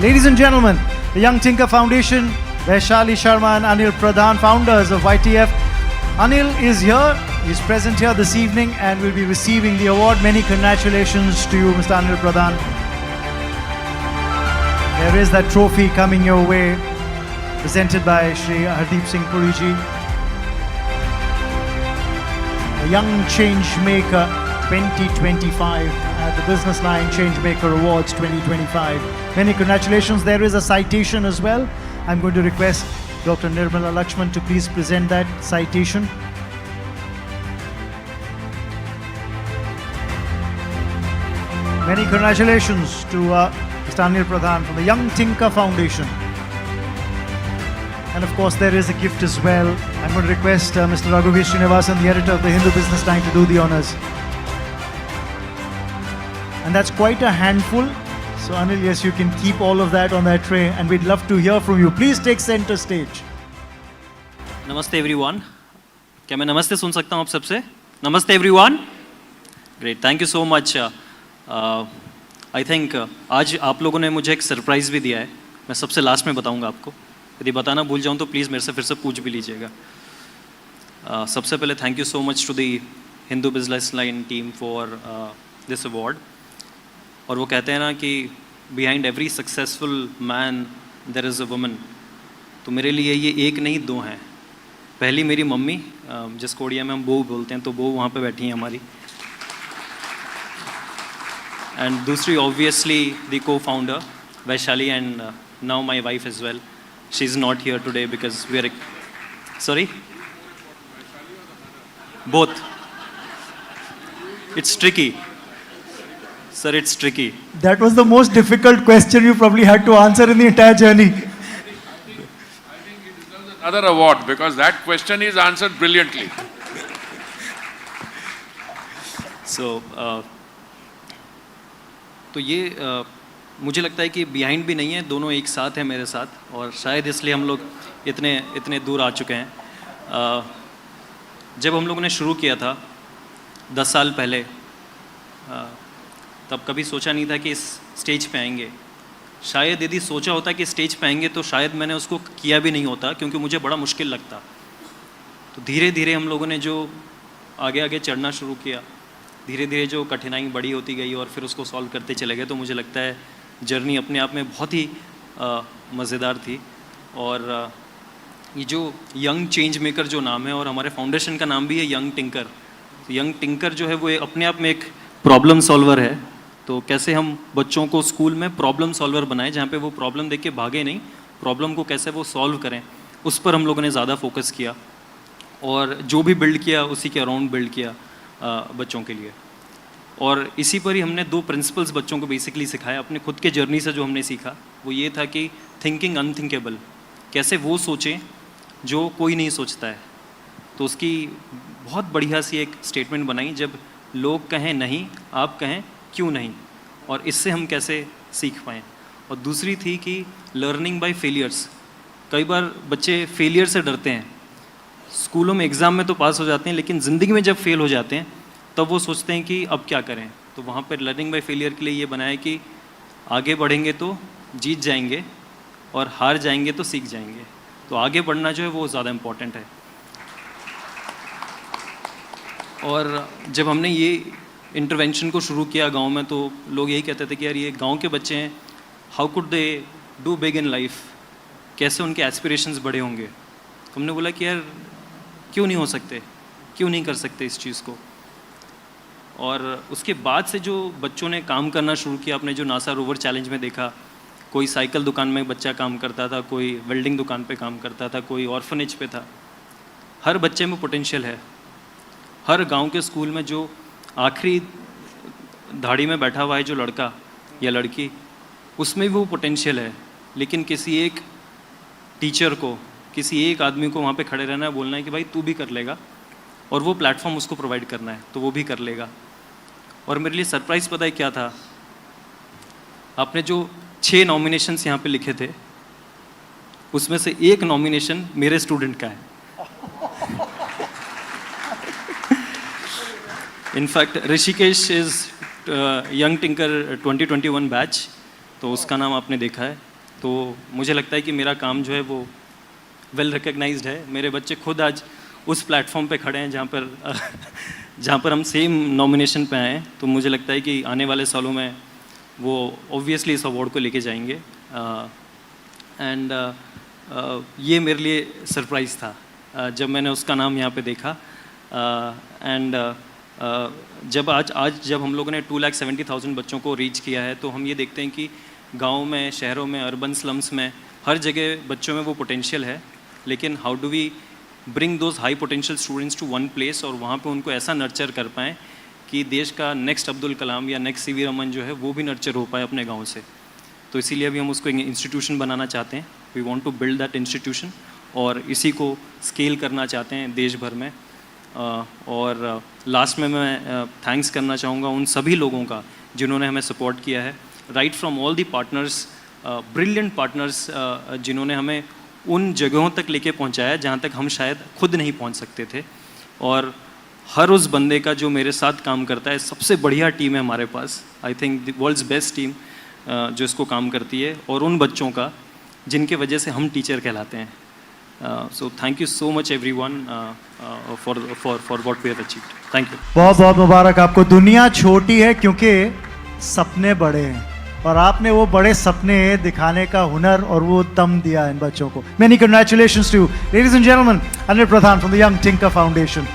Ladies and gentlemen, the Young Tinker Foundation, Vaishali Sharma and Anil Pradhan, founders of YTF. Anil is here, he's present here this evening and will be receiving the award. Many congratulations to you, Mr. Anil Pradhan. There is that trophy coming your way, presented by Shri Hardeep Singh Puri ji. A Young Changemaker 2025 at the Business Line Changemaker Awards 2025. Many congratulations. There is a citation as well. I'm going to request Dr. Nirmala Lakshman to please present that citation. Many congratulations to Mr. Anil Pradhan from the Young Tinker Foundation. And of course there is a gift as well. I'm going to request Mr. Raghuveer Srinivasan, the editor of the Hindu Business Line, to do the honors. And that's quite a handful. So Anil, yes, you can keep all of that on that tray and we'd love to hear from you. Please take center stage. नमस्ते everyone. क्या मैं नमस्ते सुन सकता हूँ आप सबसे? नमस्ते everyone. Great, thank you so much. I think आज आप लोगों ने मुझे एक सरप्राइज़ भी दिया है. मैं सबसे लास्ट में बताऊँगा आपको. यदि बताना भूल जाऊँ तो प्लीज़ मेरे से फिर से पूछ भी लीजिएगा. सबसे पहले thank you so much to the Hindu business line team for this award. और वो कहते हैं ना कि behind every successful man there is a woman. तो मेरे लिए ये एक नहीं दो हैं. पहली मेरी मम्मी, जिसको उड़िया में हम बहू बोलते हैं, तो बहू वहाँ पे बैठी हैं हमारी. एंड दूसरी obviously the cofounder Vaishali and now my wife as well. She is not here today because we are sorry both. It's tricky. Sir, it's tricky. That was the most difficult question you probably had to answer in the entire journey. I think it deserves another award because that question is answered brilliantly. So, तो ये मुझे लगता है कि behind भी नहीं है, दोनों एक साथ हैं मेरे साथ, और शायद इसलिए हम लोग इतने दूर आ चुके हैं. जब हम लोगों ने शुरू किया था 10 साल पहले, तब कभी सोचा नहीं था कि इस स्टेज पे आएंगे. शायद यदि सोचा होता कि स्टेज पे आएंगे तो शायद मैंने उसको किया भी नहीं होता, क्योंकि मुझे बड़ा मुश्किल लगता. तो धीरे धीरे हम लोगों ने जो आगे आगे चढ़ना शुरू किया, धीरे धीरे जो कठिनाई बड़ी होती गई और फिर उसको सॉल्व करते चले गए. तो मुझे लगता है जर्नी अपने आप में बहुत ही मज़ेदार थी. और ये जो यंग चेंज मेकर जो नाम है, और हमारे फाउंडेशन का नाम भी है यंग टिंकर. तो यंग टिंकर जो है वो अपने आप में एक प्रॉब्लम सॉल्वर है. तो कैसे हम बच्चों को स्कूल में प्रॉब्लम सॉल्वर बनाएं, जहाँ पे वो प्रॉब्लम देख के भागे नहीं, प्रॉब्लम को कैसे वो सॉल्व करें, उस पर हम लोगों ने ज़्यादा फोकस किया. और जो भी बिल्ड किया उसी के अराउंड बिल्ड किया बच्चों के लिए. और इसी पर ही हमने 2 प्रिंसिपल्स बच्चों को बेसिकली सिखाया. अपने खुद के जर्नी से जो हमने सीखा वो ये था कि थिंकिंग अनथिंकेबल, कैसे वो सोचें जो कोई नहीं सोचता है. तो उसकी बहुत बढ़िया सी एक स्टेटमेंट बनाई, जब लोग कहें नहीं, आप कहें क्यों नहीं, और इससे हम कैसे सीख पाएँ. और दूसरी थी कि लर्निंग बाय फेलियर्स. कई बार बच्चे फेलियर से डरते हैं. स्कूलों में एग्ज़ाम में तो पास हो जाते हैं, लेकिन ज़िंदगी में जब फेल हो जाते हैं तब वो सोचते हैं कि अब क्या करें. तो वहाँ पर लर्निंग बाय फेलियर के लिए ये बनाया कि आगे बढ़ेंगे तो जीत जाएंगे, और हार जाएंगे तो सीख जाएंगे. तो आगे बढ़ना जो है वो ज़्यादा इम्पॉर्टेंट है. और जब हमने ये इंटरवेंशन को शुरू किया गांव में, तो लोग यही कहते थे कि यार ये गांव के बच्चे हैं, how could they do big in life, कैसे उनके एस्पिरेशंस बड़े होंगे. तो हमने बोला कि यार क्यों नहीं हो सकते, क्यों नहीं कर सकते इस चीज़ को. और उसके बाद से जो बच्चों ने काम करना शुरू किया, आपने जो नासा रोवर चैलेंज में देखा, कोई साइकिल दुकान में बच्चा काम करता था, कोई वेल्डिंग दुकान पे काम करता था, कोई ऑर्फनेज पे था. हर बच्चे में पोटेंशियल है. हर गांव के स्कूल में जो आखिरी धाड़ी में बैठा हुआ है जो लड़का या लड़की, उसमें भी वो पोटेंशियल है. लेकिन किसी एक टीचर को, किसी एक आदमी को वहाँ पे खड़े रहना है, बोलना है कि भाई तू भी कर लेगा, और वो प्लेटफॉर्म उसको प्रोवाइड करना है, तो वो भी कर लेगा. और मेरे लिए सरप्राइज़ पता है क्या था? आपने जो 6 नॉमिनेशंस यहाँ पे लिखे थे, उसमें से एक नॉमिनेशन मेरे स्टूडेंट का है. In fact Rishikesh is young tinker 2021 batch, तो उसका नाम आपने देखा है. तो मुझे लगता है कि मेरा काम जो है वो वेल रिकग्नाइज्ड है। मेरे बच्चे खुद आज उस प्लेटफॉर्म पे खड़े हैं जहाँ पर हम सेम नॉमिनेशन पे आए हैं। तो मुझे लगता है कि आने वाले सालों में वो ऑब्वियसली इस अवार्ड को लेके जाएंगे। एंड ये मेरे लिए सरप्राइज़ था जब मैंने उसका नाम यहाँ पे देखा। एंड आज जब हम लोगों ने 2,70,000 बच्चों को रीच किया है, तो हम ये देखते हैं कि गाँव में, शहरों में, अर्बन स्लम्स में, हर जगह बच्चों में वो पोटेंशियल है। लेकिन how do we bring those high potential students to one place और वहाँ पे उनको ऐसा नर्चर कर पाएँ कि देश का नेक्स्ट अब्दुल कलाम या नेक्स्ट सीवी रमन जो है वो भी नर्चर हो पाए अपने गांव से। तो इसीलिए अभी हम उसको एक इंस्टीट्यूशन बनाना चाहते हैं। We want to build that institution और इसी को स्केल करना चाहते हैं देश भर में। और लास्ट में मैं थैंक्स करना चाहूँगा उन सभी लोगों का जिन्होंने हमें सपोर्ट किया है, right from all the partners, brilliant partners जिन्होंने हमें उन जगहों तक लेके पहुंचाया जहां तक हम शायद खुद नहीं पहुंच सकते थे। और हर उस बंदे का जो मेरे साथ काम करता है, सबसे बढ़िया टीम है हमारे पास, I think the world's best team जो इसको काम करती है, और उन बच्चों का जिनके वजह से हम टीचर कहलाते हैं। So thank you so much everyone for what we have achieved. Thank you. बहुत बहुत मुबारक आपको। दुनिया छोटी है क्योंकि सपने बड़े हैं, और आपने वो बड़े सपने दिखाने का हुनर और वो दम दिया इन बच्चों को। Many congratulations to you ladies and gentleman, Anil Pradhan from the Young Tinker foundation.